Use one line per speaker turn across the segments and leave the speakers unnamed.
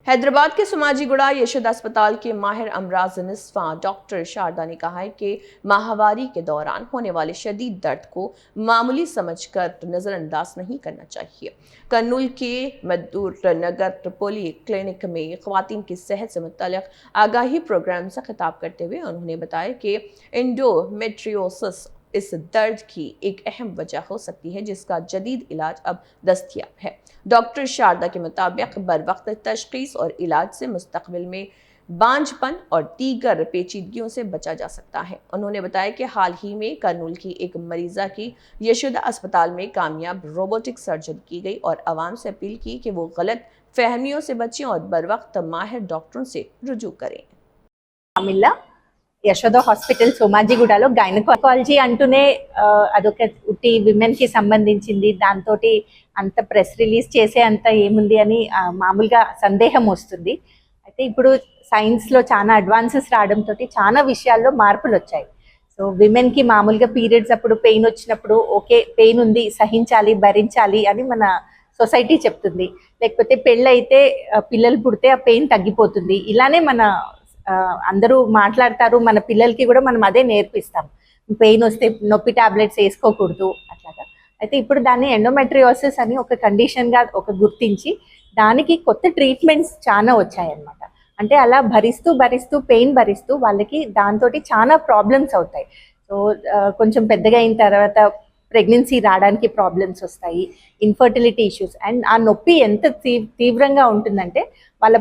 हैदराबाद के सुमाजीगुड़ा यशोदा अस्पताल के माहिर अमराज निस्फा डॉक्टर शारदा ने कहा है कि माहवारी के दौरान होने वाले शदीद दर्द को मामूली समझकर नजरअंदाज नहीं करना चाहिए। कर्नूल के मदूर नगर ट्रिपोली क्लिनिक में ख्वातीन की सेहत से मुतल्लिक आगाही प्रोग्राम से खिताब करते हुए उन्होंने बताया कि एंडोमेट्रियोसिस इस दर्द की एक अहम वजह हो सकती है जिसका जदीद इलाज अब दस्तयाब है। डॉक्टर शारदा के मुताबिक बर वक्त तशखीस और इलाज से मुस्तकबिल में बांझपन और दीगर पेचीदगियों से बचा जा सकता है। उन्होंने बताया कि हाल ही में कर्नूल की एक मरीजा की यशोदा अस्पताल में कामयाब रोबोटिक सर्जरी की गई और आवाम से अपील की कि वो गलत फहमियों से बचें और बर वक्त माहिर डॉक्टरों से रुजू करें।
యశోద హాస్పిటల్ సోమాజిగూడలో గైనకాలజీ అంటూనే అదొక ఉట్టి విమెన్ కి సంబంధించింది, దాంతో అంత ప్రెస్ రిలీజ్ చేసే అంత ఏముంది అని మామూలుగా సందేహం వస్తుంది. అయితే ఇప్పుడు సైన్స్లో చాలా అడ్వాన్సెస్ రావడంతో చాలా విషయాల్లో మార్పులు వచ్చాయి. సో విమెన్కి మామూలుగా పీరియడ్స్ అప్పుడు పెయిన్ వచ్చినప్పుడు ఓకే పెయిన్ ఉంది సహించాలి భరించాలి అని మన సొసైటీ చెప్తుంది. లేకపోతే పెళ్ళైతే పిల్లలు పుడితే ఆ పెయిన్ తగ్గిపోతుంది, ఇలానే మన అందరూ మాట్లాడతారు. మన పిల్లలకి కూడా మనం అదే నేర్పిస్తాం, పెయిన్ వస్తే నొప్పి టాబ్లెట్స్ వేసుకోకూడదు అట్లాగా. అయితే ఇప్పుడు దాన్ని ఎండోమెట్రియోసిస్ అని ఒక కండిషన్గా గుర్తించి దానికి కొత్త ట్రీట్మెంట్స్ చాలా వచ్చాయన్నమాట. అంటే అలా భరిస్తూ పెయిన్ భరిస్తూ వాళ్ళకి దాంతో చాలా ప్రాబ్లమ్స్ అవుతాయి. సో కొంచెం పెద్దగా అయిన తర్వాత ప్రెగ్నెన్సీ రావడానికి ప్రాబ్లమ్స్ వస్తాయి, ఇన్ఫర్టిలిటీ ఇష్యూస్. అండ్ ఆ నొప్పి ఎంత తీవ్రంగా ఉంటుందంటే వాళ్ళ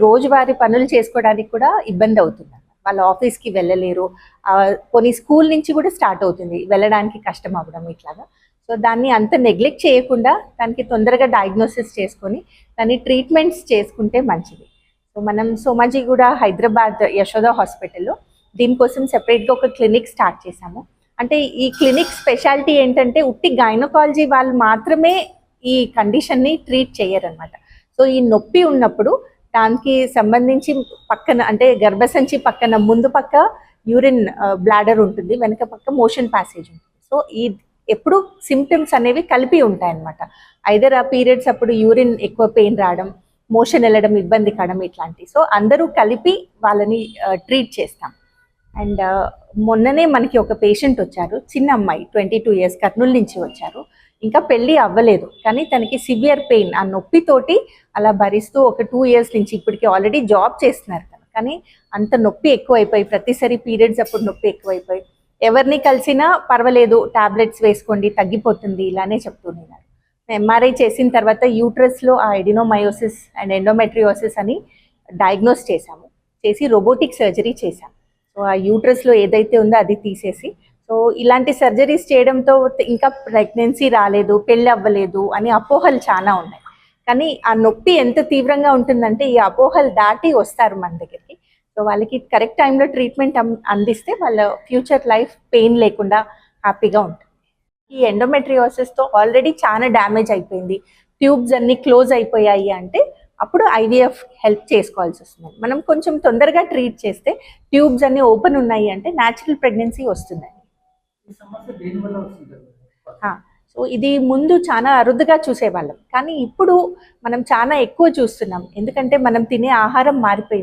రోజువారీ పనులు చేసుకోవడానికి కూడా ఇబ్బంది అవుతుంది. వాళ్ళ ఆఫీస్కి వెళ్ళలేరు, కొన్ని స్కూల్ నుంచి కూడా స్టార్ట్ అవుతుంది వెళ్ళడానికి కష్టం అవ్వడం ఇట్లాగా. సో దాన్ని అంత నెగ్లెక్ట్ చేయకుండా దానికి తొందరగా డయాగ్నోసిస్ చేసుకొని దాన్ని ట్రీట్మెంట్స్ చేసుకుంటే మంచిది. సో మనం సోమాజిగూడ హైదరాబాద్ యశోద హాస్పిటల్లో దీనికోసం సెపరేట్గా ఒక క్లినిక్ స్టార్ట్ చేశాము. అంటే ఈ క్లినిక్ స్పెషాలిటీ ఏంటంటే ఉట్టి గైనకాలజీ వాళ్ళు మాత్రమే ఈ కండిషన్ని ట్రీట్ చేయరనమాట. సో ఈ నొప్పి ఉన్నప్పుడు దానికి సంబంధించి పక్కన అంటే గర్భసంచి పక్కన ముందు పక్క యూరిన్ బ్లాడర్ ఉంటుంది, వెనక పక్క మోషన్ ప్యాసేజ్ ఉంటుంది. సో ఈ ఎప్పుడు సిమ్టమ్స్ అనేవి కలిపి ఉంటాయన్నమాట. ఐదర్ ఆ పీరియడ్స్ అప్పుడు యూరిన్ ఎక్కువ పెయిన్ రావడం, మోషన్ వెళ్ళడం ఇబ్బంది కావడం ఇట్లాంటి. సో అందరూ కలిపి వాళ్ళని ట్రీట్ చేస్తాం. అండ్ మొన్ననే మనకి ఒక పేషెంట్ వచ్చారు, చిన్న అమ్మాయి 22 years కర్నూలు నుంచి వచ్చారు. ఇంకా పెళ్ళి అవ్వలేదు కానీ తనకి సివియర్ పెయిన్ ఆ నొప్పితోటి అలా భరిస్తూ ఒక 2 years నుంచి ఇప్పటికి ఆల్రెడీ జాబ్ చేస్తున్నారు తను. కానీ అంత నొప్పి ఎక్కువైపోయి ప్రతిసారి పీరియడ్స్ అప్పుడు నొప్పి ఎక్కువైపోయి ఎవరిని కలిసినా పర్వాలేదు టాబ్లెట్స్ వేసుకోండి తగ్గిపోతుంది ఇలానే చెప్తున్నారు. ఎంఆర్ఐ చేసిన తర్వాత యూట్రస్లో ఆ ఎడినోమయోసిస్ అండ్ ఎండోమెట్రియోసిస్ అని డయాగ్నోస్ చేసి రోబోటిక్ సర్జరీ చేశాం. సో ఆ యూట్రస్లో ఏదైతే ఉందో అది తీసేసి, సో ఇలాంటి సర్జరీస్ చేయడంతో ఇంకా ప్రెగ్నెన్సీ రాలేదు పెళ్ళి అవ్వలేదు అని అపోహలు చాలా ఉన్నాయి. కానీ ఆ నొప్పి ఎంత తీవ్రంగా ఉంటుందంటే ఈ అపోహలు దాటి వస్తారు మన దగ్గరికి. సో వాళ్ళకి కరెక్ట్ టైంలో ట్రీట్మెంట్ అందిస్తే వాళ్ళ ఫ్యూచర్ లైఫ్ పెయిన్ లేకుండా హ్యాపీగా ఉంటుంది. ఈ ఎండోమెట్రియోసిస్తో ఆల్రెడీ చాలా డ్యామేజ్ అయిపోయింది, ట్యూబ్స్ అన్నీ క్లోజ్ అయిపోయాయి అంటే అప్పుడు ఐవీఎఫ్ హెల్ప్ చేసుకోవాల్సి వస్తుంది. మనం కొంచెం తొందరగా ట్రీట్ చేస్తే ట్యూబ్స్ అన్నీ ఓపెన్ ఉన్నాయి అంటే న్యాచురల్ ప్రెగ్నెన్సీ వస్తుందండి. సో ఇది ముందు చాలా అరుదుగా చూసేవాళ్ళం కానీ ఇప్పుడు మనం చాలా ఎక్కువ చూస్తున్నాం, ఎందుకంటే మనం తినే ఆహారం మారిపోయింది.